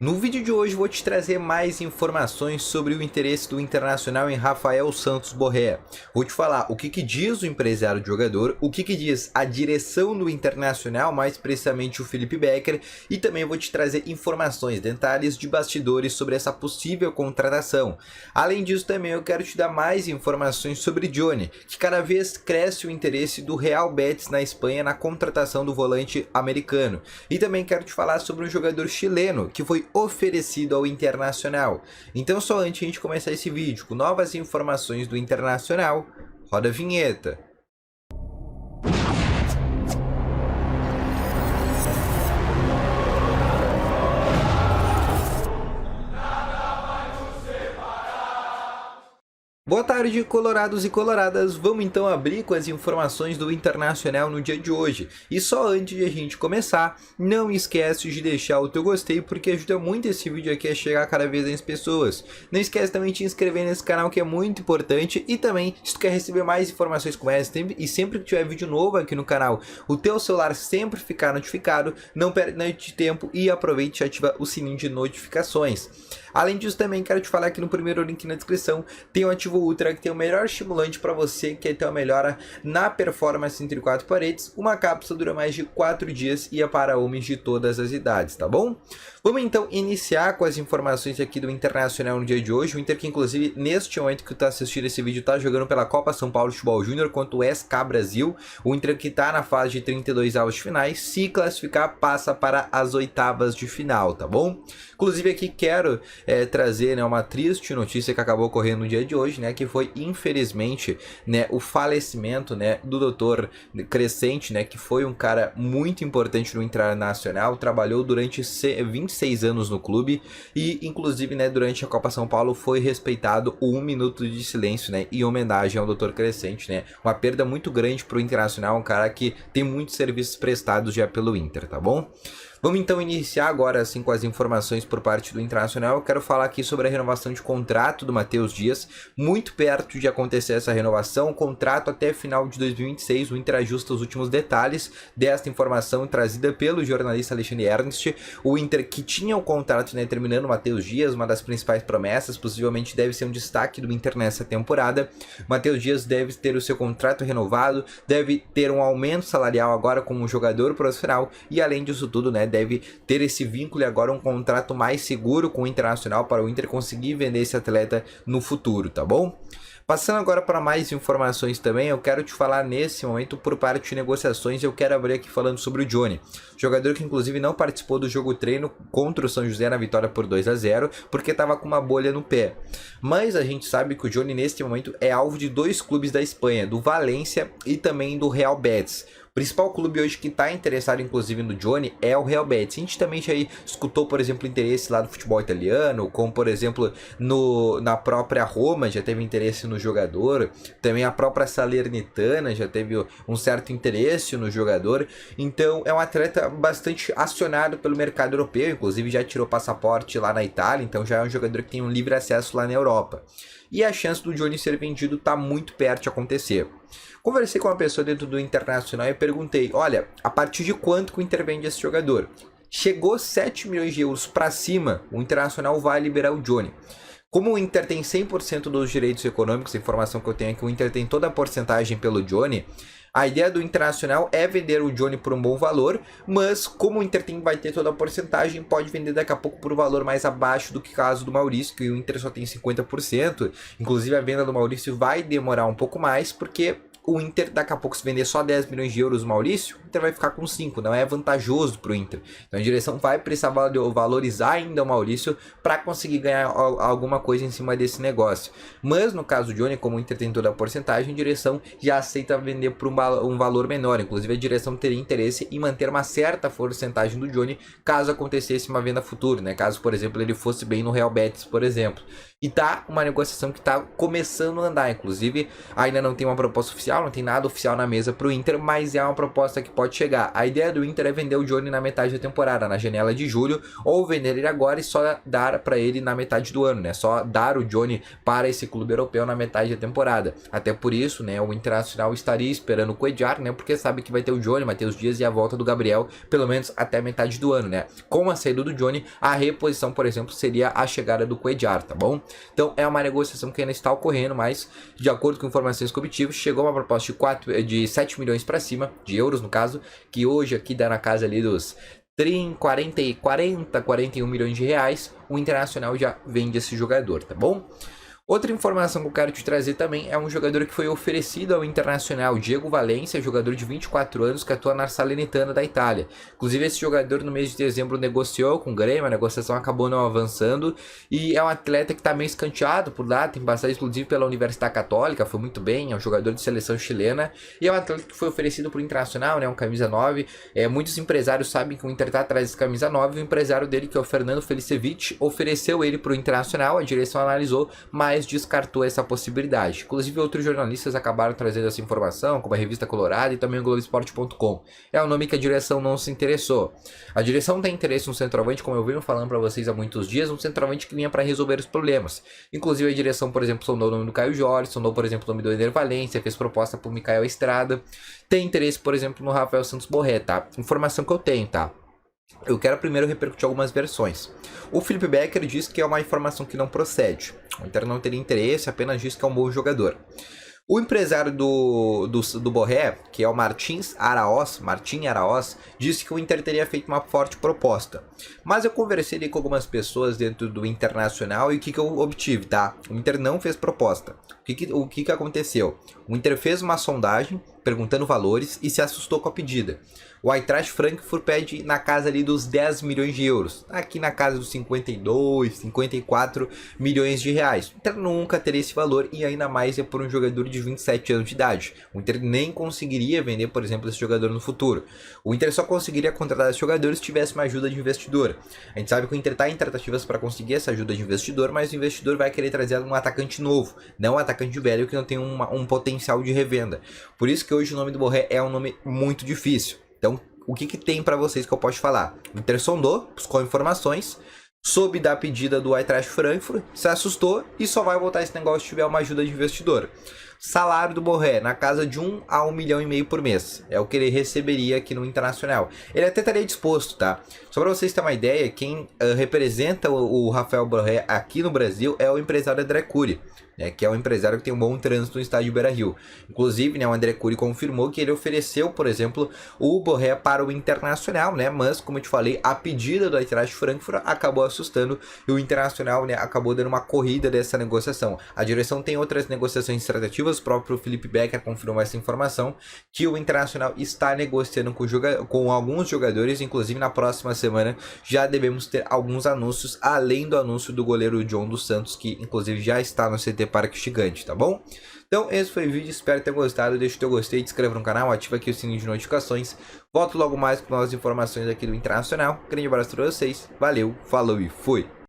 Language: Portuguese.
No vídeo de hoje vou te trazer mais informações sobre o interesse do Internacional em Rafael Santos Borré. Vou te falar o que diz o empresário do jogador, o que diz a direção do Internacional, mais precisamente o Felipe Becker, e também vou te trazer informações, detalhes de bastidores sobre essa possível contratação. Além disso também eu quero te dar mais informações sobre Johnny, que cada vez cresce o interesse do Real Betis na Espanha na contratação do volante americano. E também quero te falar sobre um jogador chileno que foi oferecido ao Internacional. Então só antes de a gente começar esse vídeo com novas informações do Internacional, roda a vinheta. Boa tarde, colorados e coloradas. Vamos então abrir com as informações do Internacional no dia de hoje. E só antes de a gente começar, não esquece de deixar o teu gostei, porque ajuda muito esse vídeo aqui a chegar cada vez mais pessoas. Não esquece também de te inscrever nesse canal, que é muito importante. E também, se tu quer receber mais informações como essa, e sempre que tiver vídeo novo aqui no canal, o teu celular sempre ficar notificado, não perde nada de tempo e aproveite e ativa o sininho de notificações. Além disso, também quero te falar que no primeiro link na descrição tem o Ativo Ultra, que tem o melhor estimulante para você que quer ter uma melhora na performance entre quatro paredes. Uma cápsula dura mais de 4 dias e é para homens de todas as idades, tá bom? Vamos então iniciar com as informações aqui do Internacional no dia de hoje. O Inter, que inclusive neste momento que tu está assistindo esse vídeo, está jogando pela Copa São Paulo Futebol Júnior contra o SK Brasil. O Inter, que está na fase de 32 avos de finais, se classificar passa para as oitavas de final, tá bom? Inclusive aqui quero trazer, né, uma triste notícia que acabou ocorrendo no dia de hoje, né, que foi infelizmente, né, o falecimento, né, do Dr. Crescente, né, que foi um cara muito importante no Internacional, trabalhou durante 26 anos no clube e inclusive, né, durante a Copa São Paulo foi respeitado o 1 minuto de silêncio, né, em homenagem ao Dr. Crescente, né, uma perda muito grande para o Internacional, um cara que tem muitos serviços prestados já pelo Inter, tá bom? Vamos então iniciar agora assim com as informações por parte do Internacional. Eu quero falar aqui sobre a renovação de contrato do Matheus Dias, muito perto de acontecer essa renovação, o contrato até final de 2026, o Inter ajusta os últimos detalhes desta informação trazida pelo jornalista Alexandre Ernst. O Inter, que tinha o contrato, né, terminando, o Matheus Dias, uma das principais promessas, possivelmente deve ser um destaque do Inter nessa temporada. Matheus Dias deve ter o seu contrato renovado, deve ter um aumento salarial agora como jogador profissional e além disso tudo, né, deve ter esse vínculo e agora um contrato mais seguro com o Internacional para o Inter conseguir vender esse atleta no futuro, tá bom? Passando agora para mais informações também, eu quero te falar nesse momento por parte de negociações, eu quero abrir aqui falando sobre o Johnny, jogador que inclusive não participou do jogo treino contra o São José na vitória por 2-0, porque estava com uma bolha no pé. Mas a gente sabe que o Johnny neste momento é alvo de dois clubes da Espanha, do Valência e também do Real Betis. O principal clube hoje que está interessado inclusive no Johnny é o Real Betis. A gente também já escutou, por exemplo, interesse lá do futebol italiano, como por exemplo na própria Roma já teve interesse no jogador, também a própria Salernitana já teve um certo interesse no jogador. Então é um atleta bastante acionado pelo mercado europeu, inclusive já tirou passaporte lá na Itália, então já é um jogador que tem um livre acesso lá na Europa. E a chance do Johnny ser vendido está muito perto de acontecer. Conversei com uma pessoa dentro do Internacional e perguntei, olha, a partir de quanto que o Inter vende esse jogador? Chegou 7 milhões de euros para cima, o Internacional vai liberar o Johnny. Como o Inter tem 100% dos direitos econômicos, a informação que eu tenho é que o Inter tem toda a porcentagem pelo Johnny, a ideia do Internacional é vender o Johnny por um bom valor, mas como o Inter vai ter toda a porcentagem, pode vender daqui a pouco por um valor mais abaixo do que o caso do Maurício, que o Inter só tem 50%. Inclusive a venda do Maurício vai demorar um pouco mais, porque o Inter daqui a pouco, se vender só 10 milhões de euros o Maurício, o Inter vai ficar com 5, não é vantajoso para o Inter. Então a direção vai precisar valorizar ainda o Maurício para conseguir ganhar alguma coisa em cima desse negócio. Mas no caso do Johnny, como o Inter tem toda a porcentagem, a direção já aceita vender por um valor menor. Inclusive a direção teria interesse em manter uma certa porcentagem do Johnny caso acontecesse uma venda futura, né? Caso, por exemplo, ele fosse bem no Real Betis, por exemplo. E tá uma negociação que tá começando a andar, inclusive ainda não tem uma proposta oficial, não tem nada oficial na mesa para o Inter, mas é uma proposta que pode pode chegar. A ideia do Inter é vender o Johnny na metade da temporada, na janela de julho, ou vender ele agora e só dar para ele na metade do ano, né? Só dar o Johnny para esse clube europeu na metade da temporada. Até por isso, né, o Internacional estaria esperando o Cuéllar, né? Porque sabe que vai ter o Johnny, Matheus Dias e a volta do Gabriel, pelo menos até a metade do ano, né? Com a saída do Johnny, a reposição, por exemplo, seria a chegada do Cuéllar, tá bom? Então é uma negociação que ainda está ocorrendo, mas de acordo com informações que obtive, chegou uma proposta de 7 milhões para cima, de euros no caso, que hoje aqui dá na casa ali dos 41 milhões de reais. O Internacional já vende esse jogador, tá bom? Outra informação que eu quero te trazer também é um jogador que foi oferecido ao Internacional, Diego Valência, jogador de 24 anos que atua na Salernitana da Itália. Inclusive esse jogador no mês de dezembro negociou com o Grêmio, a negociação acabou não avançando e é um atleta que está meio escanteado por lá, tem passagem inclusive pela Universidade Católica, foi muito bem, é um jogador de seleção chilena e é um atleta que foi oferecido para o Internacional, né, um camisa 9. Muitos empresários sabem que o Inter está atrás desse camisa 9, o empresário dele, que é o Fernando Felicevich, ofereceu ele para o Internacional, a direção analisou, mas descartou essa possibilidade. Inclusive outros jornalistas acabaram trazendo essa informação, como a Revista Colorado e também o Globoesporte.com. É um nome que a direção não se interessou. A direção tem interesse no centroavante, como eu venho falando para vocês há muitos dias, um centroavante que vinha para resolver os problemas. Inclusive a direção, por exemplo, sondou o nome do Caio Jorge, sondou, por exemplo, o nome do Ener Valencia, fez proposta para o Micael Estrada. Tem interesse, por exemplo, no Rafael Santos Borré, tá? Informação que eu tenho, tá? Eu quero primeiro repercutir algumas versões. O Felipe Becker diz que é uma informação que não procede. O Inter não teria interesse, apenas diz que é um bom jogador. O empresário do Borré, que é o Martin Araoz, disse que o Inter teria feito uma forte proposta. Mas eu conversei com algumas pessoas dentro do Internacional e o que eu obtive, tá? O Inter não fez proposta. O que aconteceu? O Inter fez uma sondagem perguntando valores e se assustou com a pedida. O Eintracht Frankfurt pede na casa ali dos 10 milhões de euros. Aqui na casa dos 52, 54 milhões de reais. O Inter nunca teria esse valor e ainda mais é por um jogador de 27 anos de idade. O Inter nem conseguiria vender, por exemplo, esse jogador no futuro. O Inter só conseguiria contratar esse jogador se tivesse uma ajuda de investidor. A gente sabe que o Inter está em tratativas para conseguir essa ajuda de investidor, mas o investidor vai querer trazer um atacante novo, não um atacante velho que não tem um potencial de revenda. Por isso que hoje o nome do Borré é um nome muito difícil. Então, o que tem para vocês que eu posso falar? O Inter sondou, buscou informações, soube da pedida do Eintracht Frankfurt, se assustou e só vai voltar esse negócio se tiver uma ajuda de investidor. Salário do Borré, na casa de 1 a 1,5 milhão por mês. É o que ele receberia aqui no Internacional. Ele até estaria disposto, tá? Só para vocês terem uma ideia, quem representa o Rafael Borré aqui no Brasil é o empresário André Cury, né, que é um empresário que tem um bom trânsito no estádio Beira-Rio. Inclusive, né, o André Cury confirmou que ele ofereceu, por exemplo, o Borré para o Internacional, né, mas, como eu te falei, a pedida do Eintracht Frankfurt acabou assustando e o Internacional, né, acabou dando uma corrida dessa negociação. A direção tem outras negociações tratativas, o próprio Felipe Becker confirmou essa informação, que o Internacional está negociando com alguns jogadores, inclusive na próxima semana já devemos ter alguns anúncios, além do anúncio do goleiro John dos Santos, que inclusive já está no CT Parque Gigante, tá bom? Então esse foi o vídeo, espero ter gostado, deixa o teu gostei, te inscreva no canal, ativa aqui o sininho de notificações, volto logo mais com novas informações aqui do Internacional. Grande abraço para vocês, valeu, falou e fui!